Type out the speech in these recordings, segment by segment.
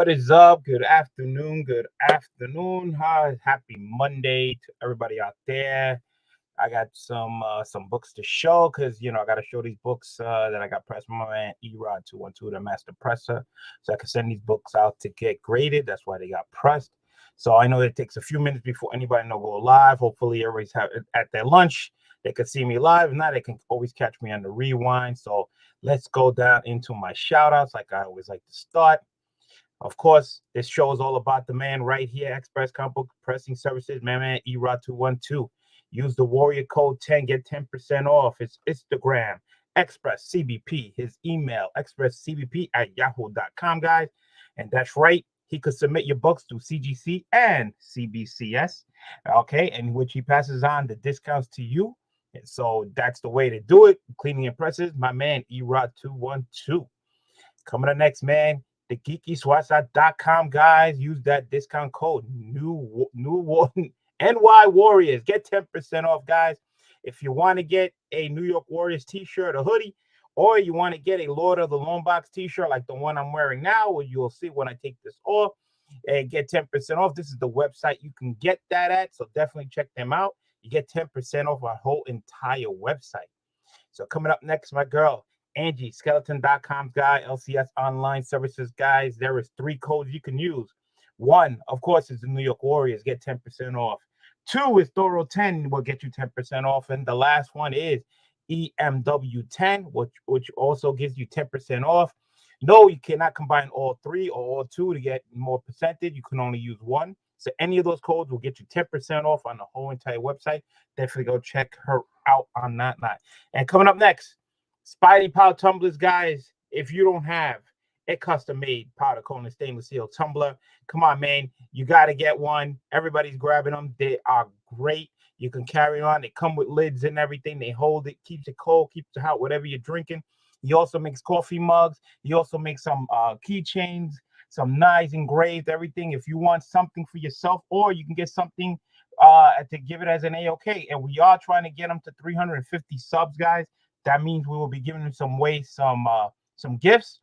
What is up? Good afternoon. Good afternoon. Hi, happy Monday to everybody out there. I got some books to show because I got to show these books that I got pressed from my man Erod 212, the master presser, so I can send these books out to get graded. That's why they got pressed. So I know it takes a few minutes before anybody know go live. Hopefully everybody's at their lunch. They can see me live. If not, they can always catch me on the rewind. So let's go down into my shout outs like I always like to start. Of course, this show is all about the man right here, Express Comic Book Pressing Services, man, Erod 212. Use the Warrior Code 10, get 10% off. His Instagram, Express CBP. His email, expresscbp@yahoo.com, guys. And that's right. He could submit your books to CGC and CBCS, okay, and which he passes on the discounts to you. And so that's the way to do it. Cleaning and presses, my man, Erod 212. Coming up next, man. The geekyswatch.com, guys. Use that discount code NY Warriors. Get 10% off, guys. If you want to get a New York Warriors t-shirt, a hoodie, or you want to get a Lord of the Lone Box t-shirt like the one I'm wearing now, or you'll see when I take this off, and get 10% off. This is the website you can get that at, so definitely check them out. You get 10% off our whole entire website. So coming up next, my girl, Angie, skeleton.com's guy, LCS Online Services, guys. There is 3 codes you can use. 1, of course, is the New York Warriors. Get 10% off. 2 is Thoro 10, will get you 10% off. And the last one is EMW10, which also gives you 10% off. No, you cannot combine all 3 or all 2 to get more percentage. You can only use 1. So any of those codes will get you 10% off on the whole entire website. Definitely go check her out on that night. And coming up next, Spidey Powder Tumblers, guys. If you don't have a custom-made powder cone and stainless steel tumbler, come on, man. You got to get one. Everybody's grabbing them. They are great. You can carry on. They come with lids and everything. They hold it, keeps it cold, keeps it hot, whatever you're drinking. He also makes coffee mugs. He also makes some keychains, some knives engraved, everything. If you want something for yourself, or you can get something to give it as an AOK. And we are trying to get them to 350 subs, guys. That means we will be giving him some gifts.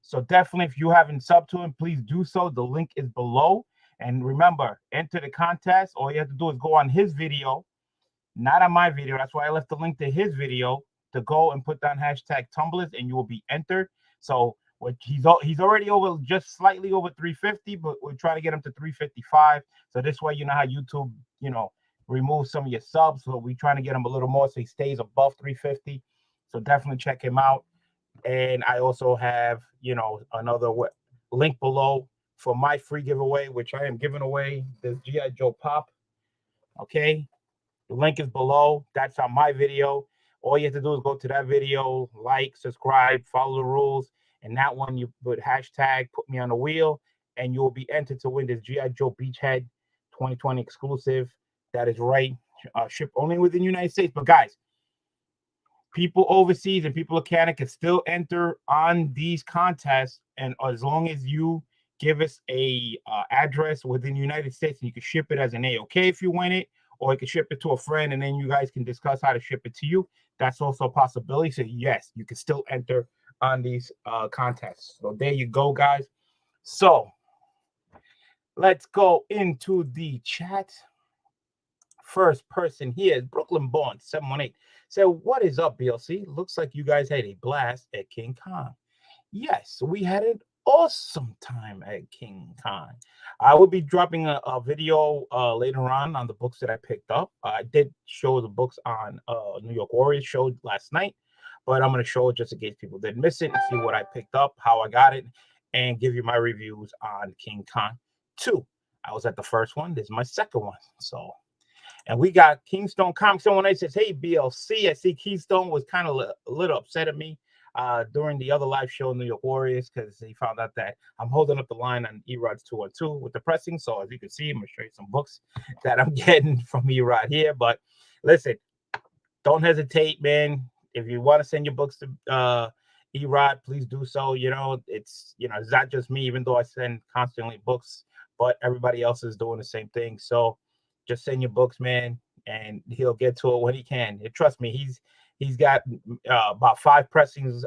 So definitely, if you haven't subbed to him, please do so. The link is below. And remember, enter the contest. All you have to do is go on his video, not on my video. That's why I left the link to his video to go and put down hashtag tumblers, and you will be entered. So he's already over, just slightly over 350, but we're trying to get him to 355. So this way, you know how YouTube, remove some of your subs. So we're trying to get him a little more so he stays above 350. So definitely check him out. And I also have, another link below for my free giveaway, which I am giving away this G.I. Joe Pop. Okay. The link is below. That's on my video. All you have to do is go to that video, like, subscribe, follow the rules. And that one, you put hashtag, put me on the wheel, and you will be entered to win this G.I. Joe Beachhead 2020 exclusive. That is right. Ship only within the United States. But guys, people overseas and people of Canada can still enter on these contests, and as long as you give us a address within the United States, and you can ship it as an AOK if you win it, or you can ship it to a friend, and then you guys can discuss how to ship it to you. That's also a possibility. So yes, you can still enter on these contests. So there you go, guys. So let's go into the chat. First person here is Brooklyn Born 718. So what is up, BLC? Looks like you guys had a blast at King Kong. Yes, we had an awesome time at King Kong. I will be dropping a video later on the books that I picked up. I did show the books on New York Warriors show last night, but I'm going to show it just in case people didn't miss it and see what I picked up, how I got it, and give you my reviews on King Kong 2. I was at the first one. This is my second one. So, and we got Keystone Comics. Someone else says, hey, BLC. I see Keystone was kind of a little upset at me during the other live show, New York Warriors, because he found out that I'm holding up the line on Erod's 212 with the pressing. So as you can see, I'm going to show you some books that I'm getting from Erod here. But listen, don't hesitate, man. If you want to send your books to Erod, please do so. It's not just me, even though I send constantly books, but everybody else is doing the same thing. So just send your books, man, and he'll get to it when he can. And trust me, he's got about 5 presses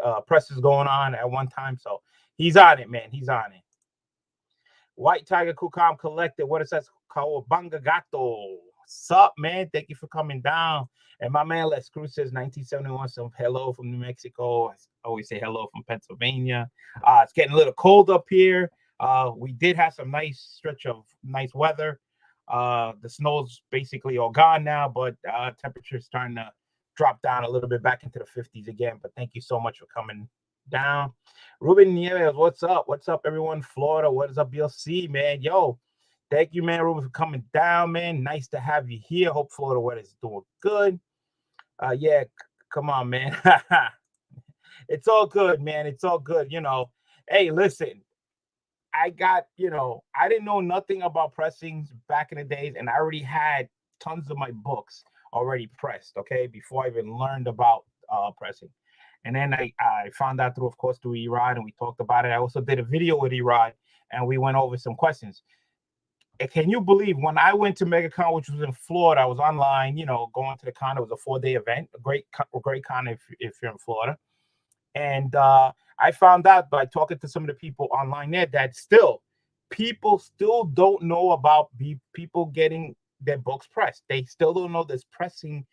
going on at one time. So he's on it, man. He's on it. White Tiger Kukam Collected. What it says, Kawabanga Gato. Sup, man? Thank you for coming down. And my man Let's Cruz says 1971. Some hello from New Mexico. I always say hello from Pennsylvania. It's getting a little cold up here. We did have some nice stretch of nice weather. The snow's basically all gone now, but temperature's starting to drop down a little bit back into the 50s again. But thank you so much for coming down. Ruben Nieves, what's up? What's up, everyone? Florida, what is up, BLC, man? Yo, thank you, man, Ruben, for coming down, man. Nice to have you here. Hope Florida weather is doing good. Yeah, come on, man. It's all good, man. It's all good. You know, hey, listen, I got, I didn't know nothing about pressings back in the days, and I already had tons of my books already pressed, okay, before I even learned about pressing. And then I found out through, of course, through Erod, and we talked about it. I also did a video with Erod, and we went over some questions. And can you believe when I went to MegaCon, which was in Florida, I was online, going to the con. It was a 4-day event, a great con if you're in Florida. And I found out by talking to some of the people online there that people still don't know about people getting their books pressed. They still don't know there's pressing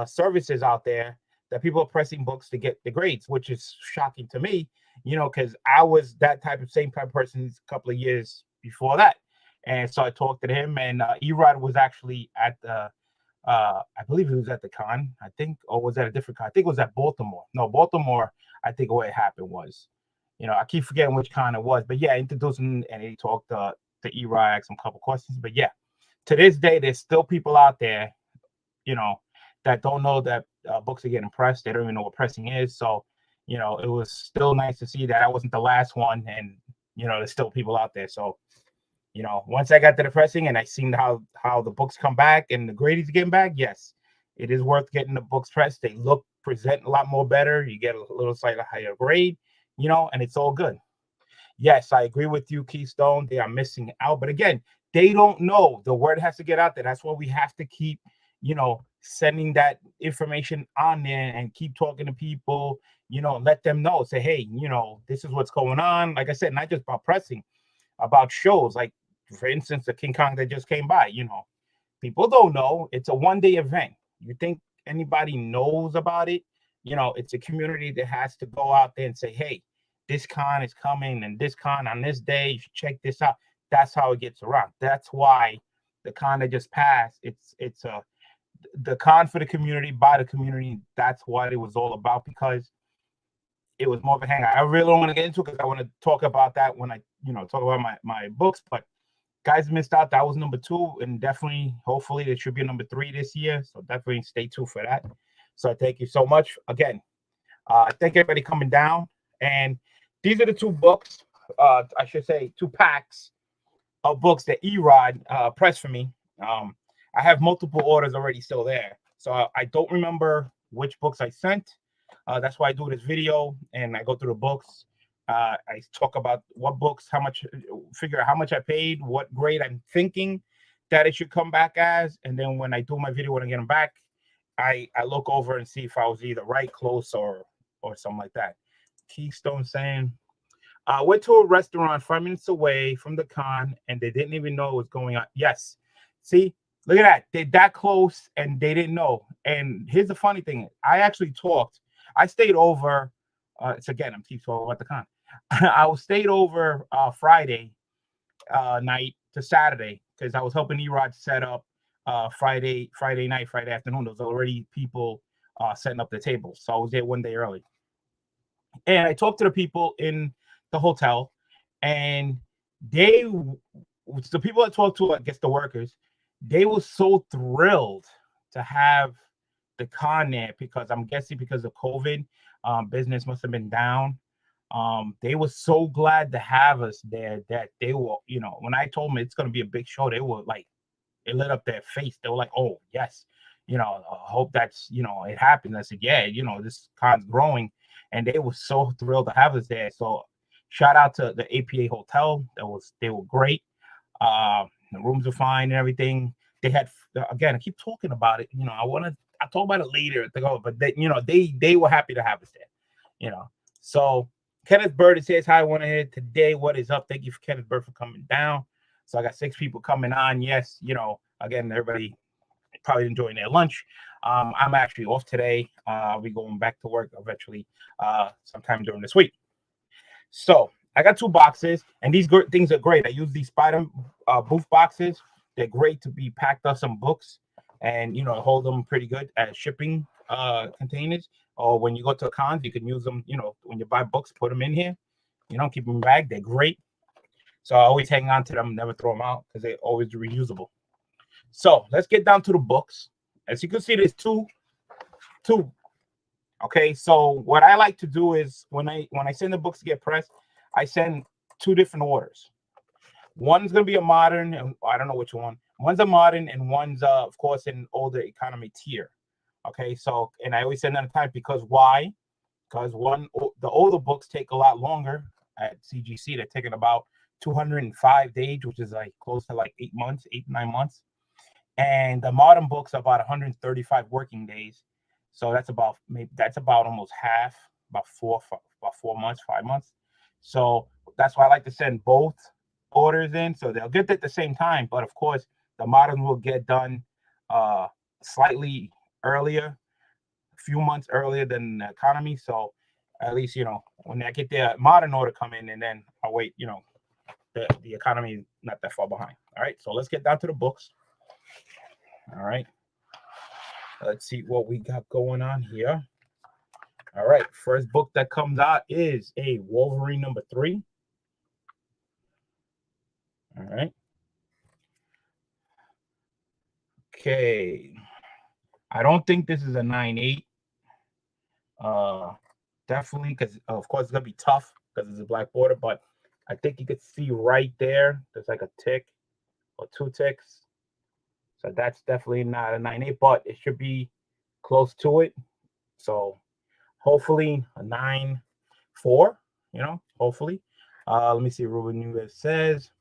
services out there that people are pressing books to get the grades, which is shocking to me, because I was that same type of person a couple of years before that. And so I talked to him, and Erod was actually at the, I believe he was at the con, I think, or was that a different con? I think it was at Baltimore. No, Baltimore, I think what happened was, I keep forgetting which con it was, but yeah, introduced him, and he talked to Erod, asked him a couple questions. But yeah, to this day, there's still people out there, that don't know that books are getting pressed. They don't even know what pressing is. So, it was still nice to see that I wasn't the last one, and there's still people out there. So, once I got to the pressing and I seen how the books come back and the grades getting back, yes, it is worth getting the books pressed. They present a lot more better. You get a little slightly higher grade, and it's all good. Yes, I agree with you, Keystone. They are missing out. But again, they don't know. The word has to get out there. That's why we have to keep, sending that information on there and keep talking to people, let them know. Say, hey, this is what's going on. Like I said, not just about pressing, about shows. Like, for instance, the King Kong that just came by, people don't know. It's a one-day event. You think anybody knows about it? It's a community that has to go out there and say, hey, this con is coming and this con on this day, you should check this out. That's how it gets around. That's why the con that just passed, it's the con for the community, by the community. That's what it was all about, because it was more of a hangout. I really don't want to get into it because I want to talk about that when I, talk about my books. But guys missed out. That was number 2, and definitely, hopefully, there should be a number 3 this year. So definitely stay tuned for that. So thank you so much again. Thank everybody coming down. And these are the 2 books. I should say 2 packs of books that Erod pressed for me. I have multiple orders already still there. So I don't remember which books I sent. That's why I do this video, and I go through the books. I talk about what books, how much, figure out how much I paid, what grade I'm thinking that it should come back as. And then when I do my video, when I get them back, I look over and see if I was either right, close, or something like that. Keystone saying, went to a restaurant 5 minutes away from the con, and they didn't even know what was going on. Yes. See, look at that. They're that close, and they didn't know. And here's the funny thing. I actually talked. I stayed over. I'm keep talking about the con. I stayed over Friday night to Saturday, because I was helping Erod set up Friday night, Friday afternoon. There was already people setting up the tables. So I was there one day early. And I talked to the people in the hotel, and the people I talked to, I guess the workers, they were so thrilled to have the con there, because I'm guessing because of COVID, business must have been down. They were so glad to have us there that they were, when I told them it's going to be a big show, they were like, it lit up their face. They were like, oh, yes, I hope that's, it happens. I said, yeah, this con's growing. And they were so thrilled to have us there. So shout out to the APA Hotel. They were great. The rooms are fine and everything. They had, again, I keep talking about it. I'll talk about it later. But they were happy to have us there. So Kenneth Bird says, hi, I want to hear today. What is up? Thank you for Kenneth Bird for coming down. So I got 6 people coming on. Yes, you know, again, everybody probably enjoying their lunch. I'm actually off today. I'll be going back to work eventually sometime during this week. So I got 2 boxes, and these things are great. I use these spider booth boxes. They're great to be packed up some books and, you know, hold them pretty good as shipping containers. Or when you go to cons, you can use them, you know, when you buy books, put them in here. You know, keep them in bag. They're great. So I always hang on to them, never throw them out because they're always reusable. So let's get down to the books. As you can see, there's two. Okay, so what I like to do is when I send the books to get pressed, I send 2 different orders. One's gonna be a modern, and I don't know which one. One's a modern, and one's of course an older economy tier. Okay, so and I always send them a time because why? Because the older books take a lot longer at CGC. They're taking about 205 days, which is like close to like 8 months, 8 to 9 months. And the modern books are about 135 working days. So that's about almost half, about 4 months, 5 months. So that's why I like to send both orders in, so they'll get at the same time. But of course, the modern will get done slightly earlier, a few months earlier than the economy. So at least, you know, when I get the modern order come in, and then I'll wait, you know, the economy is not that far behind. All right, so let's get down to the books. All right, let's see what we got going on here. All right, first book that comes out is a Wolverine number 3. All right. Okay. I don't think this is a 9/8. Definitely, because of course it's gonna be tough because it's a black border, but I think you could see right there, there's like a tick or 2 ticks. So that's definitely not a 9/8, but it should be close to it. So hopefully a 9/4, you know, hopefully. Let me see what Ruben Nunez says.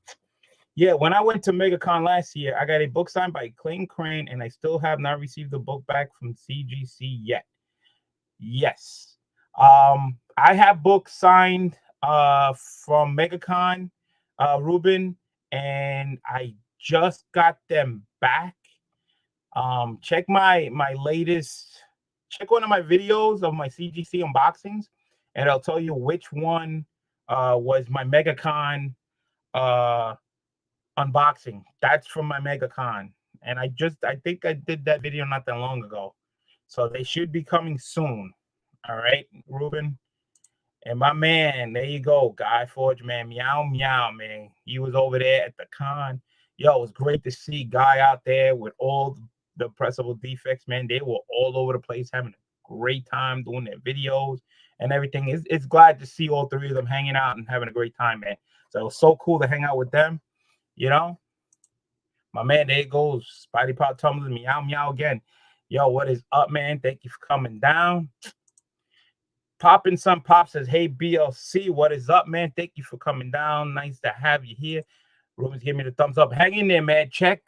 Yeah, when I went to MegaCon last year, I got a book signed by Clayton Crane, and I still have not received the book back from CGC yet. Yes. I have books signed from MegaCon, Ruben, and I just got them back. Check my latest, check one of my videos of my CGC unboxings, and I'll tell you which one was my MegaCon unboxing. That's from my MegaCon, and I think I did that video not that long ago, so they should be coming soon. All right, Ruben. And my man, there you go, Guy Forge, man. Meow, meow, man. He was over there at the con. Yo, it was great to see Guy out there with all the Pressable Defects, man. They were all over the place having a great time doing their videos and everything. It's glad to see all 3 of them hanging out and having a great time, man. So it was so cool to hang out with them, you know. My man, there goes Spidey Pop Tumblr, meow, meow again. Yo, what is up, man? Thank you for coming down. Poppin' Some Pop says, hey, BLC, what is up, man? Thank you for coming down. Nice to have you here. Ruben's giving me the thumbs up. Hang in there, man. Check,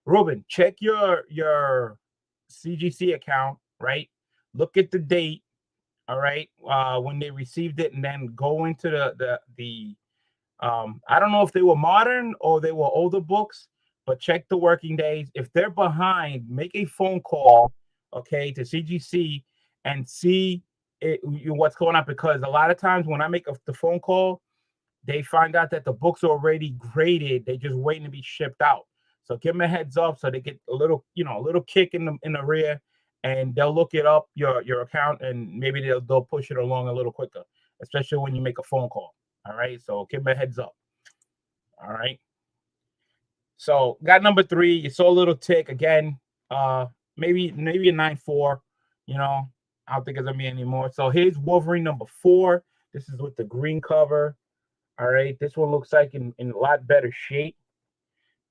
Ruben, check your CGC account, right? Look at the date, all right, when they received it, and then go into the I don't know if they were modern or they were older books, but check the working days. If they're behind, make a phone call, okay, to CGC and see what's going on, because a lot of times when I make the phone call, they find out that the books are already graded. They're just waiting to be shipped out. So give them a heads up so they get a little, you know, a little kick in the rear, and they'll look it up, your account, and maybe they'll push it along a little quicker, especially when you make a phone call. All right, so give them a heads up. All right. So got number 3. You saw a little tick again. Maybe a 9/4. You know, I don't think it's gonna be anymore. So here's Wolverine number 4. This is with the green cover. All right, this one looks like in a lot better shape.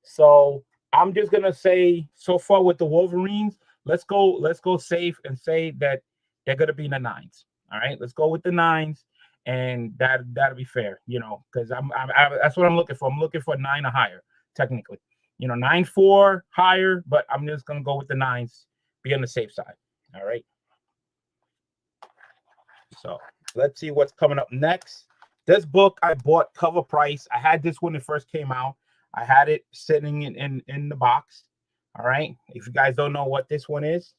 So I'm just gonna say, so far with the Wolverines, let's go safe and say that they're gonna be in the 9s. All right, let's go with the 9s, and that'll be fair, you know, because that's what I'm looking for. I'm looking for 9 or higher, technically, you know, 9/4 higher, but I'm just gonna go with the 9s, be on the safe side. All right. So let's see what's coming up next. This book I bought CovrPrice. I had this when it first came out. I had it sitting in the box. All right. If you guys don't know what this one is,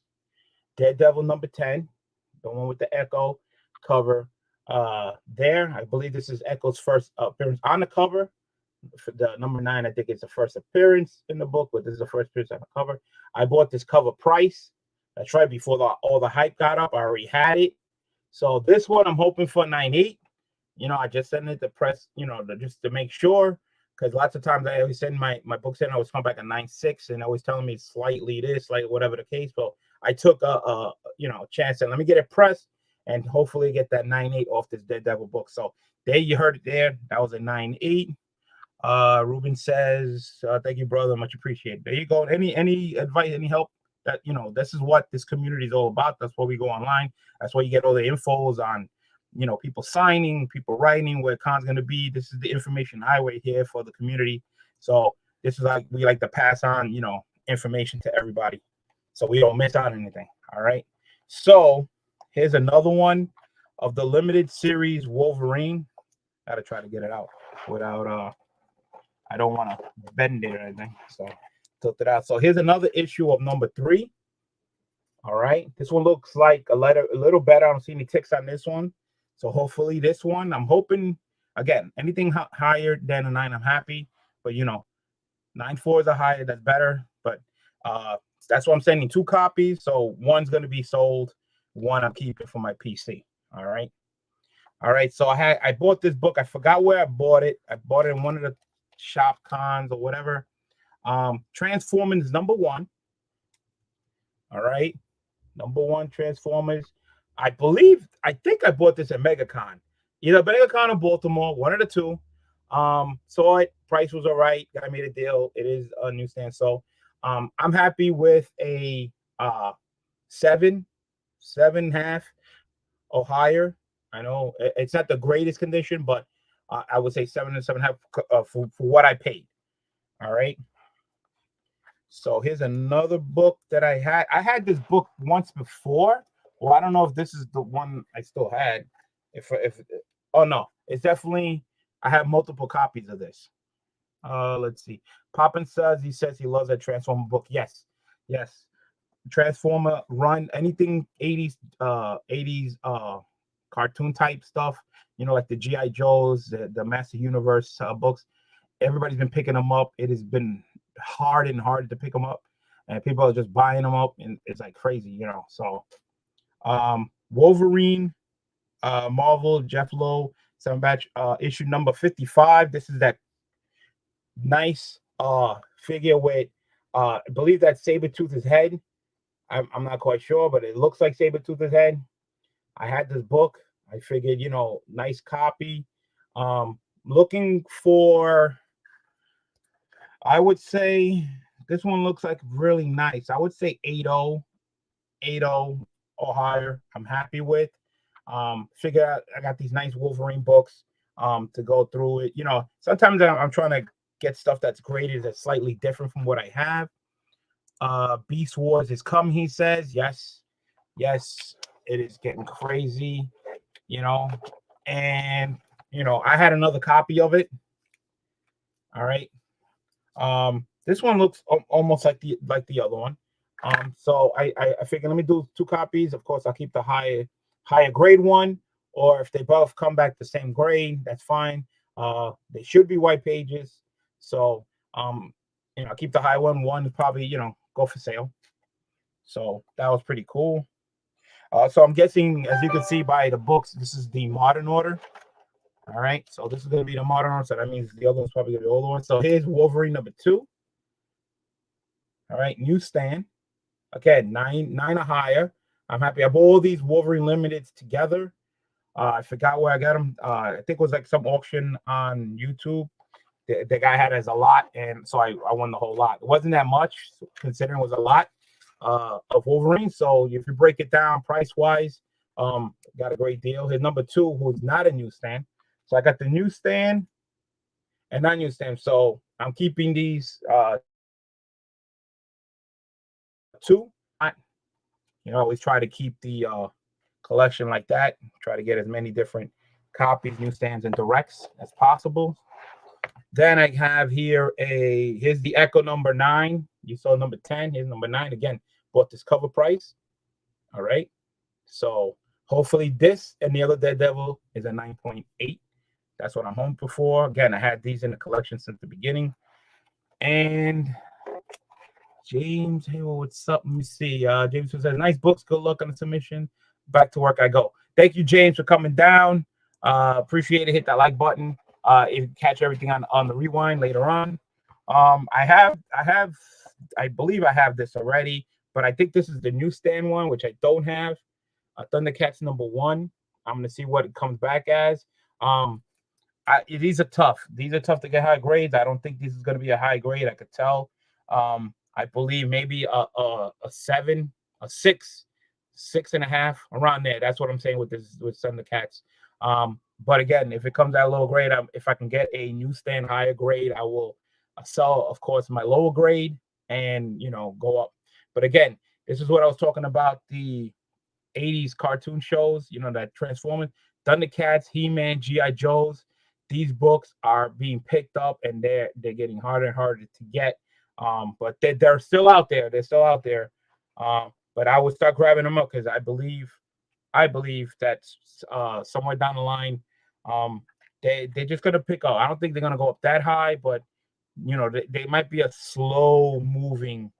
Daredevil number 10, the one with the Echo cover. There, I believe this is Echo's first appearance on the cover. For the number 9, I think it's the first appearance in the book, but this is the first appearance on the cover. I bought this CovrPrice. That's right, before all the hype got up. I already had it. So this one I'm hoping for 9.8. You know, I just send it to press, you know, just to make sure, because lots of times I always send my books in, I always come back at 9.6 and always telling me slightly this, like whatever the case. So I took a you know, chance and let me get it pressed and hopefully get that 9.8 off this Daredevil book. So there you heard it there. That was a 9.8. Ruben says, thank you, brother, much appreciated. There you go. Any advice, any help? That, you know, this is what this community is all about. That's why we go online. That's why you get all the infos on, you know, people signing, people writing, where con's going to be. This is the information highway here for the community. So this is like, we like to pass on, you know, information to everybody so we don't miss out on anything. All right. So here's another one of the limited series Wolverine. Got to try to get it out without, I don't want to bend it or anything. So tilt it out. So here's another issue of number 3. All right. This one looks like a little better. I don't see any ticks on this one. So hopefully this one, I'm hoping, again, anything higher than a 9, I'm happy. But, you know, 9.4s are higher. That's better. But that's why I'm sending 2 copies. So one's going to be sold. One I'm keeping for my PC. All right. All right. So I bought this book. I forgot where I bought it. I bought it in one of the shop cons or whatever. Transformers #1. All right. #1 Transformers. I think I bought this at MegaCon. Either MegaCon or Baltimore, one of the two. Saw it, price was all right. I made a deal. It is a newsstand. So I'm happy with a 7.5 or higher. I know it's not the greatest condition, but I would say 7 and 7.5 for what I paid. All right. So here's another book that I had. I had this book once before. Well, I don't know if this is the one I still had. Oh no, it's definitely, I have multiple copies of this. Let's see. Poppin says he loves that Transformer book. Yes. Transformer run, anything 80s cartoon type stuff, you know, like the G.I. Joes, the Master Universe books. Everybody's been picking them up. It has been hard to pick them up, and people are just buying them up, and it's like crazy, you know. So Wolverine, Marvel, Jeff Lowe, 7 batch, issue number 55. This is that nice figure with I believe that's Sabretooth's head. I'm not quite sure, but it looks like Sabretooth's head. I had this book. I figured, you know, nice copy. Looking for, I would say this one looks like really nice. I would say 8.0 or higher. I'm happy with. Figure out I got these nice Wolverine books to go through it. You know, sometimes I'm trying to get stuff that's graded that's slightly different from what I have. Beast Wars is come, he says. Yes, it is getting crazy, you know. And you know, I had another copy of it. All right. This one looks almost like the other one. So I figured let me do 2 copies. Of course, I'll keep the higher grade one, or if they both come back the same grade, that's fine. They should be white pages. So you know, I'll keep the high one. One probably, you know, go for sale. So that was pretty cool. So I'm guessing, as you can see by the books, this is the modern order. All right, so this is going to be the modern one, so that means the other one's probably going to be the older one. So here's Wolverine #2. All right, newsstand. Again, 9 or higher. I'm happy. I bought all these Wolverine limiteds together. I forgot where I got them. I think it was like some auction on YouTube. The guy had as a lot, and so I won the whole lot. It wasn't that much, considering it was a lot of Wolverine. So if you break it down price-wise, got a great deal. Here's #2, who's not a newsstand. So I got the newsstand and non-newsstand. So I'm keeping these 2. You know, I always try to keep the collection like that. Try to get as many different copies, newsstands, and directs as possible. Then I have here here's the Echo number 9. You saw number 10. Here's number 9. Again, bought this CovrPrice. All right. So hopefully this and the other Daredevil is a 9.8. That's what I'm hoping for. Again, I had these in the collection since the beginning. And James, hey, well, what's up? Let me see. James says, nice books. Good luck on the submission. Back to work I go. Thank you, James, for coming down. Appreciate it. Hit that like button. If you catch everything on the rewind later on. I believe I have this already, but I think this is the newsstand one, which I don't have. Thundercats number 1. I'm gonna see what it comes back as. These are tough. These are tough to get high grades. I don't think this is gonna be a high grade. I could tell. I believe maybe a 7, a 6, 6.5, around there. That's what I'm saying with Thundercats. But again, if it comes at a low grade, if I can get a newsstand higher grade, I will sell, of course, my lower grade and go up. But again, this is what I was talking about, the 80s cartoon shows, that Transformers, Thundercats, He-Man, G.I. Joes. These books are being picked up and they're getting harder and harder to get. But they're still out there. They're still out there. But I would start grabbing them up because I believe that somewhere down the line, they're just gonna pick up. I don't think they're gonna go up that high, but they might be a slow moving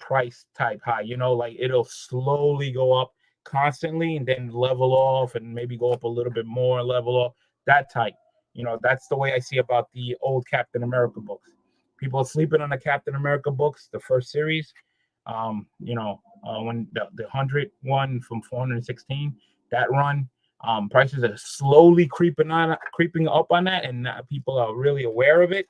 price type high. Like it'll slowly go up constantly and then level off and maybe go up a little bit more, level off, that type. That's the way I see about the old Captain America books. People are sleeping on the Captain America books, the first series. When the 100 one from 416, that run, prices are slowly creeping up on that, and people are really aware of it,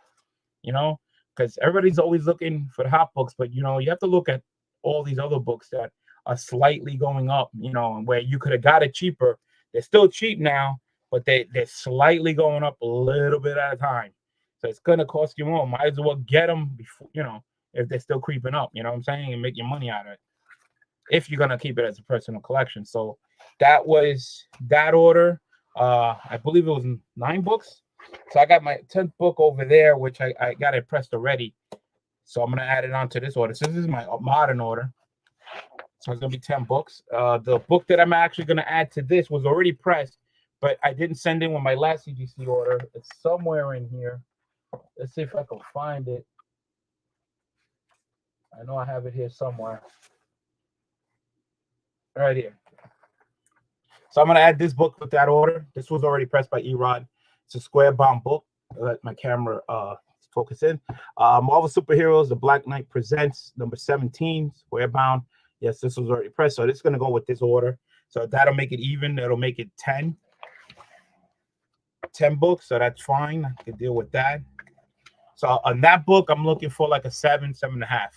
because everybody's always looking for the hot books, but you have to look at all these other books that are slightly going up, and where you could have got it cheaper. They're still cheap now, but they're slightly going up a little bit at a time. So it's gonna cost you more. Might as well get them before, if they're still creeping up, you know what I'm saying, and make your money out of it, if you're gonna keep it as a personal collection. So that was that order. I believe it was 9 books. So I got my 10th book over there, which I got it pressed already. So I'm gonna add it onto this order. So this is my modern order. So it's gonna be 10 books. The book that I'm actually gonna add to this was already pressed, but I didn't send in with my last CGC order. It's somewhere in here. Let's see if I can find it. I know I have it here somewhere. Right here. So I'm going to add this book with that order. This was already pressed by Erod. It's a square bound book. Let my camera focus in. Marvel Superheroes, The Black Knight Presents, number 17, square bound. Yes, this was already pressed. So this is going to go with this order. So that'll make it even. That'll make it 10 books. So that's fine. I can deal with that. So on that book, I'm looking for like a 7, 7.5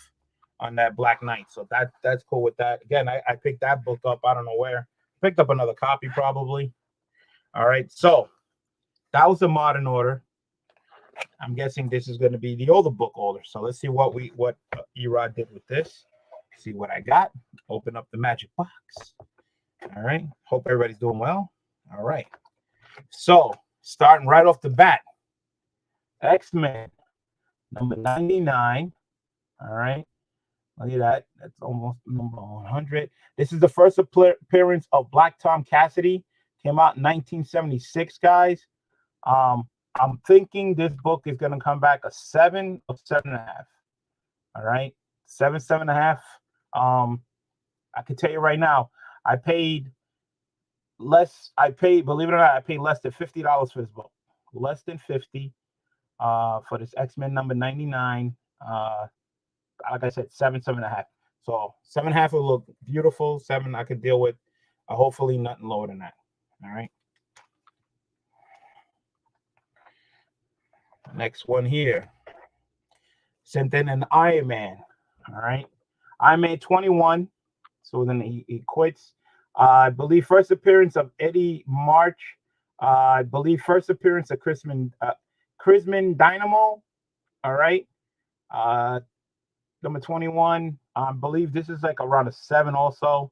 on that Black Knight. So that's cool with that. Again, I picked that book up. I don't know where. Picked up another copy probably. All right. So that was the modern order. I'm guessing this is going to be the older book order. So let's see what Erod did with this. See what I got. Open up the magic box. All right. Hope everybody's doing well. All right. So starting right off the bat, X-Men number 99. All right. Look at that. That's almost number 100. This is the first appearance of Black Tom Cassidy. Came out in 1976, guys. I'm thinking this book is going to come back a 7 or 7.5. All right. 7, 7.5. I can tell you right now, I paid less. Believe it or not, I paid less than $50 for this book. Less than 50 for this X-Men number 99. Like I said, 7, 7.5. So 7.5 will look beautiful. 7 I could deal with. Hopefully nothing lower than that. All right. Next one here. Sent in an Iron Man. All right. Iron Man 21. So then he quits. I believe first appearance of Eddie March. I believe first appearance of Chrisman Dynamo. All right. Number 21. I believe this is like around a 7 also.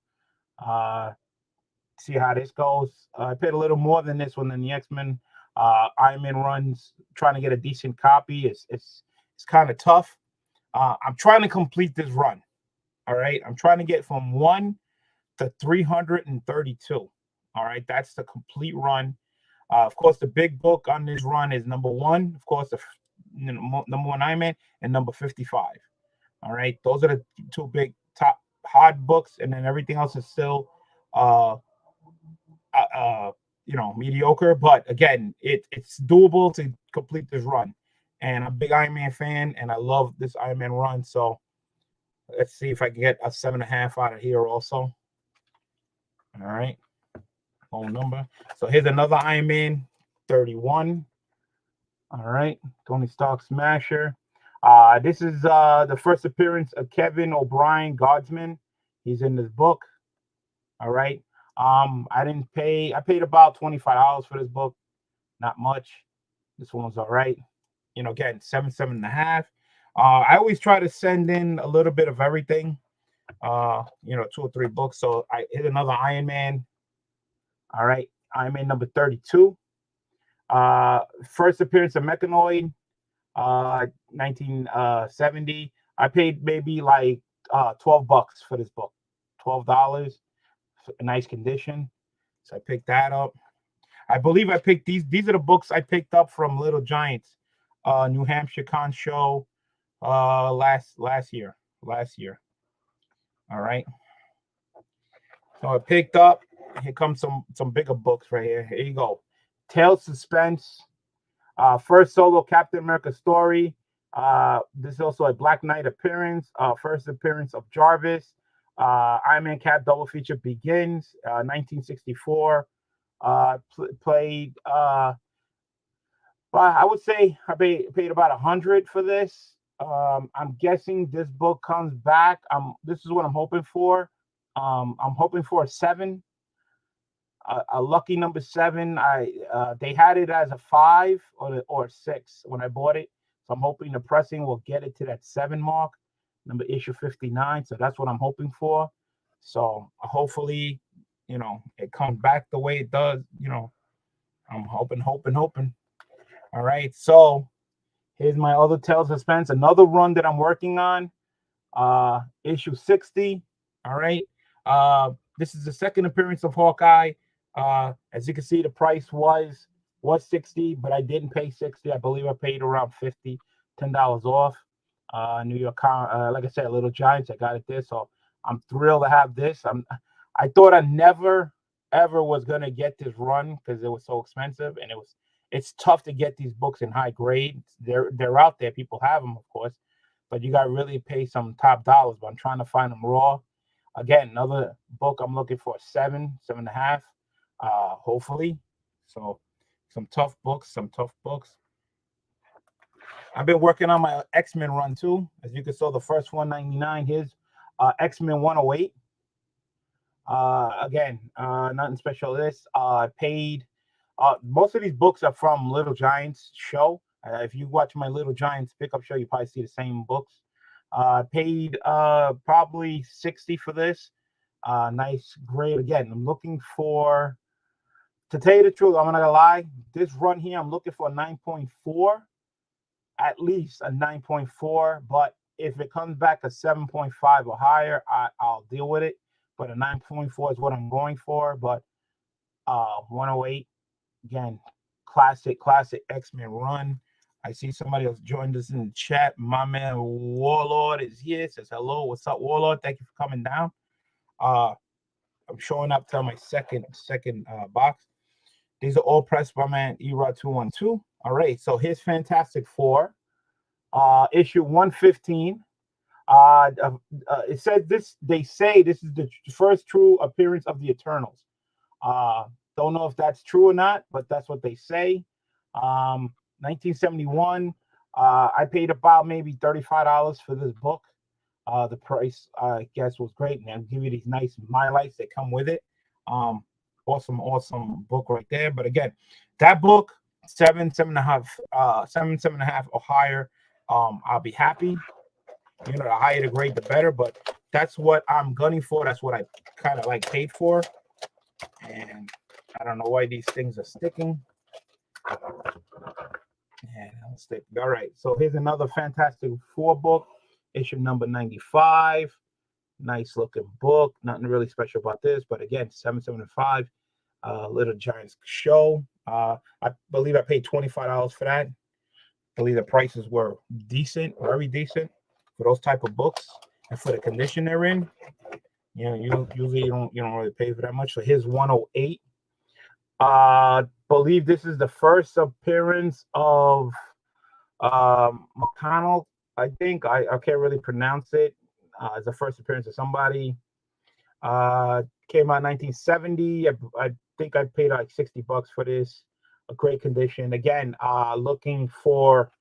see how this goes. I paid a little more than this one than the X-Men. Iron Man runs. Trying to get a decent copy. It's kind of tough. I'm trying to complete this run. All right. I'm trying to get from 1 to 332. All right. That's the complete run. Of course, the big book on this run is number 1. Of course, the number 1 Iron Man and number 55. All right. Those are the 2 big top hard books. And then everything else is still, mediocre. But again, it's doable to complete this run. And I'm a big Iron Man fan, and I love this Iron Man run. So let's see if I can get a 7.5 out of here also. All right. Phone number. So here's another Iron Man 31. All right. Tony Stark Smasher. This is the first appearance of Kevin O'Brien, Guardsman. He's in this book. All right. I didn't pay. I paid about $25 for this book. Not much. This one's all right. Again, 7.5. I always try to send in a little bit of everything. 2 or 3 books. So I hit another Iron Man. All right. Iron Man number 32. First appearance of Mechanoid, 1970. I paid maybe like $12 for this book. $12. Nice condition. So I picked that up. I believe I picked these. These are the books I picked up from Little Giants, New Hampshire Con Show, last year. All right. So I picked up. Here comes some bigger books right here. Here you go. Tales Suspense. First solo Captain America story. This is also a Black Knight appearance. First appearance of Jarvis. Iron Man Cap double feature begins. 1964. Played. Well, I would say I paid about $100 for this. I'm guessing this book comes back. This is what I'm hoping for. I'm hoping for a 7. A lucky number 7. They had it as a 5 or 6 when I bought it. So I'm hoping the pressing will get it to that 7 mark, number issue 59. So that's what I'm hoping for. So hopefully, it comes back the way it does. I'm hoping. All right. So here's my other Tales of Suspense, another run that I'm working on. Issue 60. All right. This is the second appearance of Hawkeye. As you can see, the price was 60, but I didn't pay 60. I believe I paid around 50, $10 off. New York, like I said, Little Giants. I got it there, so I'm thrilled to have this. I thought I never ever was gonna get this run because it was so expensive, and it's tough to get these books in high grade. They're out there. People have them, of course, but you got to really pay some top dollars. But I'm trying to find them raw. Again, another book I'm looking for 7.5. Hopefully. So some tough books. I've been working on my X-Men run too. As you can see, the first 199. Here's X-Men 108. Again, nothing special. This I paid. Most of these books are from Little Giants show. If you watch my Little Giants pickup show, you probably see the same books. Paid probably 60 for this. Nice grade. Again, I'm looking for. To tell you the truth, I'm not gonna lie. This run here, I'm looking for a 9.4, at least a 9.4. But if it comes back a 7.5 or higher, I'll deal with it. But a 9.4 is what I'm going for. But 108, again, classic X-Men run. I see somebody else joined us in the chat. My man Warlord is here. Says hello. What's up, Warlord? Thank you for coming down. I'm showing up to my second box. These are all pressed by man Erod 212. All right, so here's Fantastic Four, issue 115. It says this. They say this is the first true appearance of the Eternals. Don't know if that's true or not, but that's what they say. 1971. I paid about maybe $35 for this book. The price, I guess, was great, and I'll give you these nice highlights that come with it. Awesome book right there. But again, that book, 7.5 or higher. I'll be happy. The higher the grade, the better. But that's what I'm gunning for. That's what I kind of like paid for. And I don't know why these things are sticking. And I'll stick. All right. So here's another Fantastic Four book, issue number 95. Nice looking book. Nothing really special about this, but again, 775. Little Giants show. I believe I paid $25 for that. I believe the prices were decent, very decent for those type of books and for the condition they're in. You know, you usually you don't really pay for that much. So here's 108. Believe this is the first appearance of Mechanoid. I think I can't really pronounce it. It's the first appearance of somebody. Came out 1970. I think I paid like $60 for this. A great condition. Again, looking for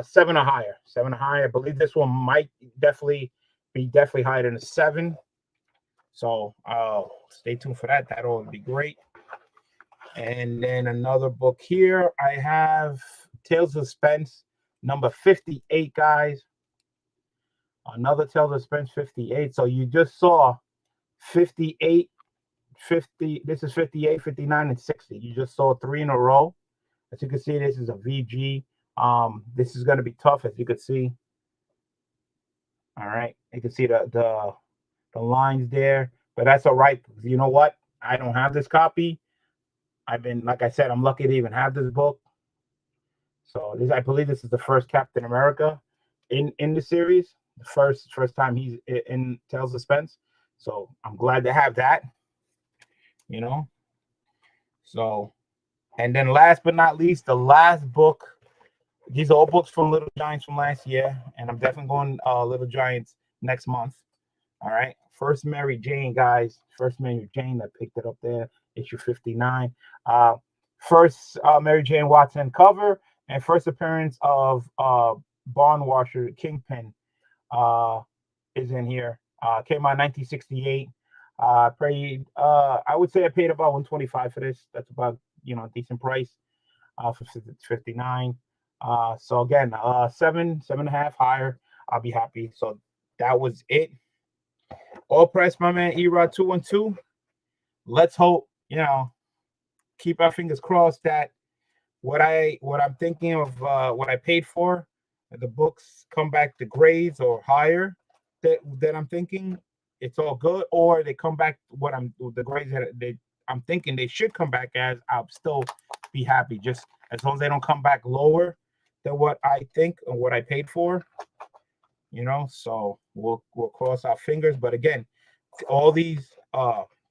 7 or higher. 7 or higher. I believe this one might definitely be higher than a 7. So stay tuned for that. That'll be great. And then another book here. I have Tales of Suspense, number 58, guys. Another Tales of Suspense 58. So you just saw 58, 50. This is 58, 59, and 60. You just saw 3 in a row. As you can see, this is a VG. This is going to be tough, as you can see. All right. You can see the lines there, but that's all right. You know what? I don't have this copy. Like I said, I'm lucky to even have this book. So I believe this is the first Captain America in the series. The first time he's in Tales of Suspense. So I'm glad to have that. You know. So, and then last but not least, the last book. These are all books from Little Giants from last year, and I'm definitely going Little Giants next month. All right. First Mary Jane, guys. First Mary Jane. I picked it up there. Issue 59. First Mary Jane Watson cover, and first appearance of Barn Washer Kingpin is in here. Came out 1968. I would say I paid about $125 for this. That's about a decent price for 59. So again, 7.5 higher. I'll be happy. So that was it. All press, my man Erod 212. Let's hope, keep our fingers crossed that what I'm thinking of, what I paid for, the books come back to grades or higher that I'm thinking. It's all good, or they come back the grades that I'm thinking they should come back as. I'll still be happy, just as long as they don't come back lower than what I think and what I paid for. So we'll cross our fingers. But again, all these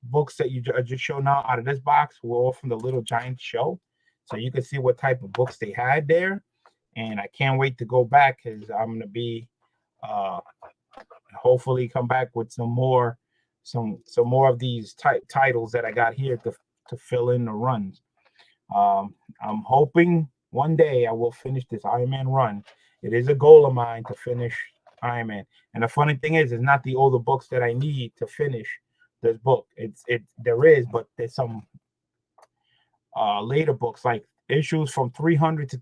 books that you just showed now out of this box were all from the Little Giants show, so you can see what type of books they had there. And I can't wait to go back, because I'm gonna be hopefully come back with some more of these titles that I got here to fill in the runs. I'm hoping one day I will finish this Iron Man run. It is a goal of mine to finish Iron Man. And the funny thing is, it's not the older books that I need to finish this book. There is, but there's some later books, like issues from 300 to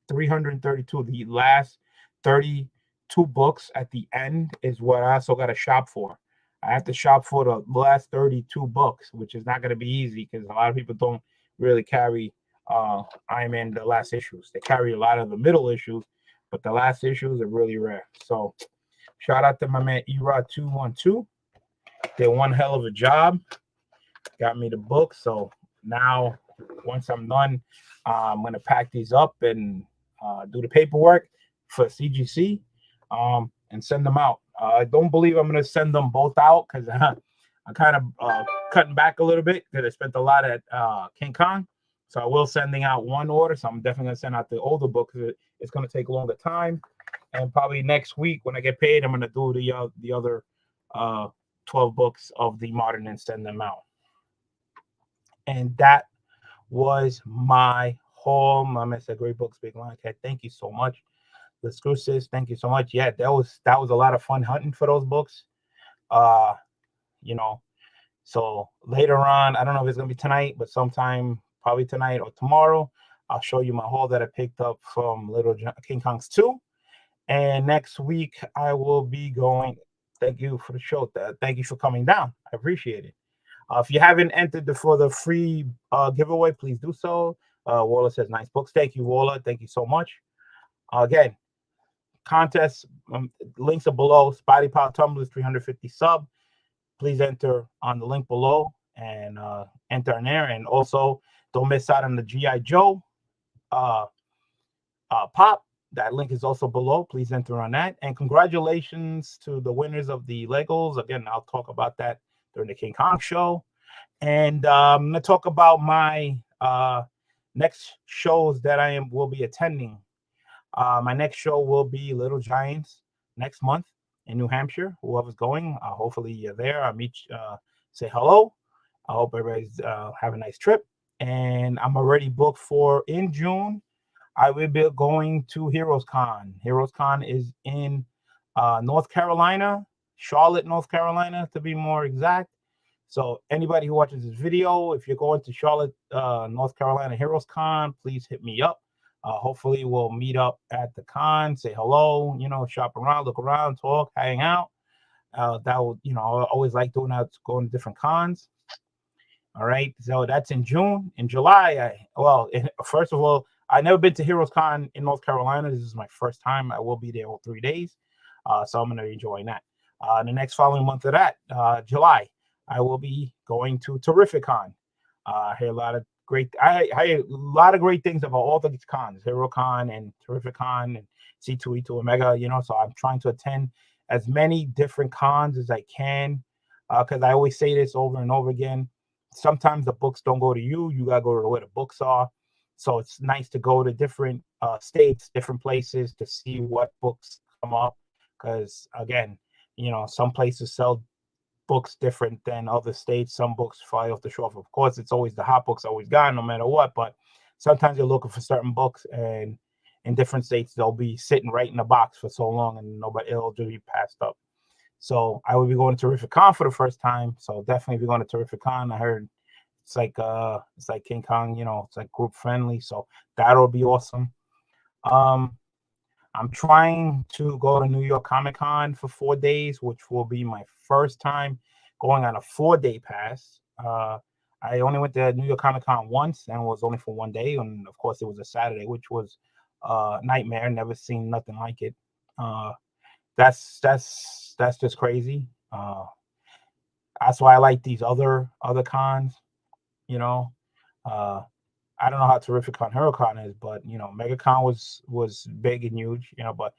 332. The last 32 books at the end is what I also got to shop for. I have to shop for the last 32 books, which is not going to be easy, because a lot of people don't really carry Iron Man the last issues. They carry a lot of the middle issues, but the last issues are really rare. So shout out to my man Erod 212. Did one hell of a job. Got me the book. So now, once I'm done, I'm going to pack these up and do the paperwork for CGC and send them out. I don't believe I'm going to send them both out, because I'm kind of cutting back a little bit, because I spent a lot at King Kong. So I will sending out one order. So I'm definitely going to send out the older book, because it's going to take a longer time. And probably next week when I get paid, I'm going to do the other 12 books of the modern and send them out. And that was my haul. My man said, great books, big line. Okay, thank you so much. The Screw Sis, thank you so much. Yeah, that was a lot of fun hunting for those books. So later on, I don't know if it's gonna be tonight, but sometime probably tonight or tomorrow, I'll show you my haul that I picked up from Little King Kong's 2. And next week I will be going. Thank you for the show. Thank you for coming down. I appreciate it. If you haven't entered for the free giveaway, please do so. Waller says nice books. Thank you, Waller. Thank you so much. Again, contest links are below. Spotty Power Tumblers 350 sub. Please enter on the link below and enter in there. And also, don't miss out on the G.I. Joe pop. That link is also below. Please enter on that. And congratulations to the winners of the Legos. Again, I'll talk about that during the King Kong show. And I'm going to talk about my next shows that will be attending. My next show will be Little Giants next month in New Hampshire. Whoever's going, hopefully you're there. I'll meet you, say hello. I hope everybody's have a nice trip. And I'm already booked for in June. I will be going to Heroes Con. Heroes Con is in North Carolina, Charlotte, North Carolina, to be more exact. So anybody who watches this video, if you're going to Charlotte, North Carolina Heroes Con, please hit me up. Hopefully we'll meet up at the con, say hello, shop around, look around, talk, hang out. That would, I always like doing that, going to different cons. All right, so that's in June. In July, first of all, I've never been to Heroes Con in North Carolina. This is my first time. I will be there all 3 days, so I'm going to be enjoying that. The next following month of that, July, I will be going to Terrificon. I hear a lot of great things about all the cons, HeroCon and Terrificon and C2E2 Omega. So I'm trying to attend as many different cons as I can, because I always say this over and over again. Sometimes the books don't go to you. You gotta go to where the books are. So it's nice to go to different states, different places to see what books come up. Because again, some places sell books different than other states. Some books fly off the shelf. Of course, it's always the hot books always gone, no matter what. But sometimes you're looking for certain books, and in different states they'll be sitting right in the box for so long, and it'll just be passed up. So I will be going to Terrificon for the first time. So definitely be going to Terrificon. I heard it's like King Kong, it's like group friendly. So that'll be awesome. I'm trying to go to New York Comic Con for 4 days, which will be my first time going on a 4-day pass. I only went to New York Comic Con once, and it was only for 1 day. And of course, it was a Saturday, which was a nightmare. Never seen nothing like it. That's just crazy. That's why I like these other cons. I don't know how Terrificon HeroCon is, but MegaCon was big and huge. But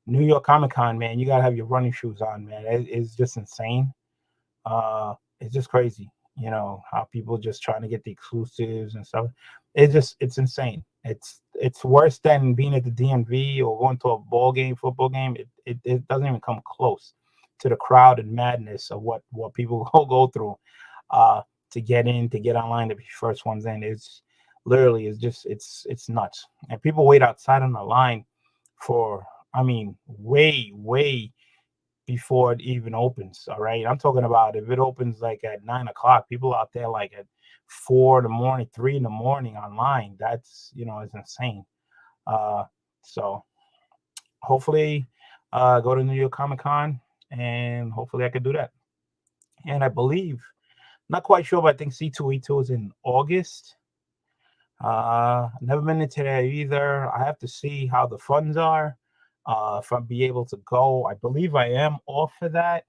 New York Comic Con, man, you gotta have your running shoes on, man. It's just insane. It's just crazy. How people just trying to get the exclusives and stuff. It's insane. It's worse than being at the DMV or going to a football game. It doesn't even come close to the crowd and madness of what people go through to get in, to get online, to be first ones in. It's literally it's nuts. And people wait outside on the line for, way before it even opens. All right. I'm talking about if it opens like at 9 o'clock, people out there like at 4 in the morning, 3 in the morning online. That's, it's insane. So hopefully go to New York Comic Con, and hopefully I could do that. And I believe, not quite sure, but I think C2E2 is in August. Never been into that either. I have to see how the funds are. If I'll be able to go. I believe I am off for that.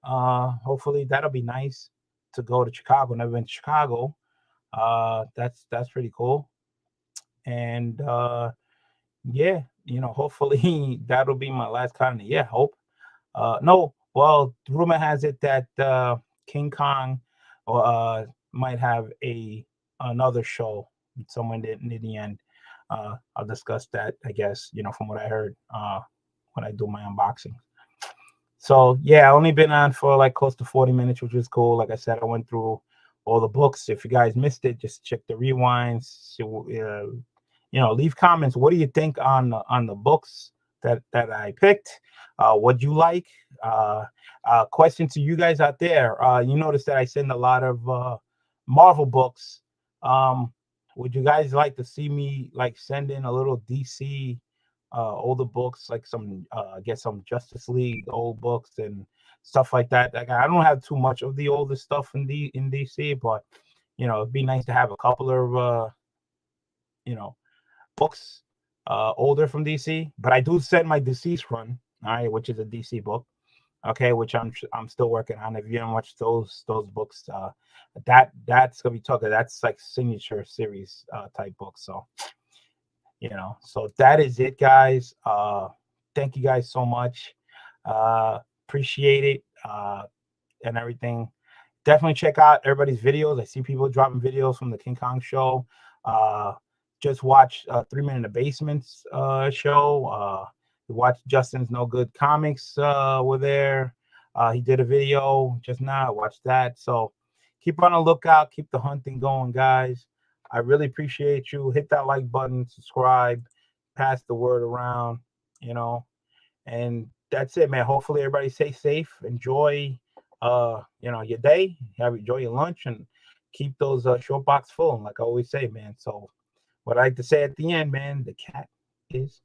Hopefully that'll be nice to go to Chicago. Never been to Chicago. That's pretty cool. And yeah, hopefully that'll be my last con of the year. Hope. No, well, rumor has it that King Kong might have another show somewhere near the end. I'll discuss that, I guess, from what I heard when I do my unboxing. So yeah, I only been on for like close to 40 minutes, which is cool. Like I said, I went through all the books. If you guys missed it, just check the rewinds. Leave comments. What do you think on the books that I picked? What you like? Question to you guys out there. You notice that I send a lot of Marvel books. Would you guys like to see me like send in a little DC older books, like some get some Justice League old books and stuff like that. Like, I don't have too much of the older stuff in DC, but it'd be nice to have a couple of books older from DC. But I do send my Deceased run, all right, which is a DC book, okay, which I'm still working on. If you don't watch those books, that's gonna be talking. That's like signature series type books. So so that is it, guys. Thank you guys so much. Appreciate it and everything. Definitely check out everybody's videos. I see people dropping videos from the King Kong show. Just watch 3 Men in the Basements show. Watch Justin's No Good Comics were there. He did a video just now. Watch that. So keep on the lookout. Keep the hunting going, guys. I really appreciate you. Hit that like button, subscribe, pass the word around, and that's it, man. Hopefully everybody stay safe. Enjoy your day. Enjoy your lunch, and keep those short box full. Like I always say, man. So what I like to say at the end, man, the cat is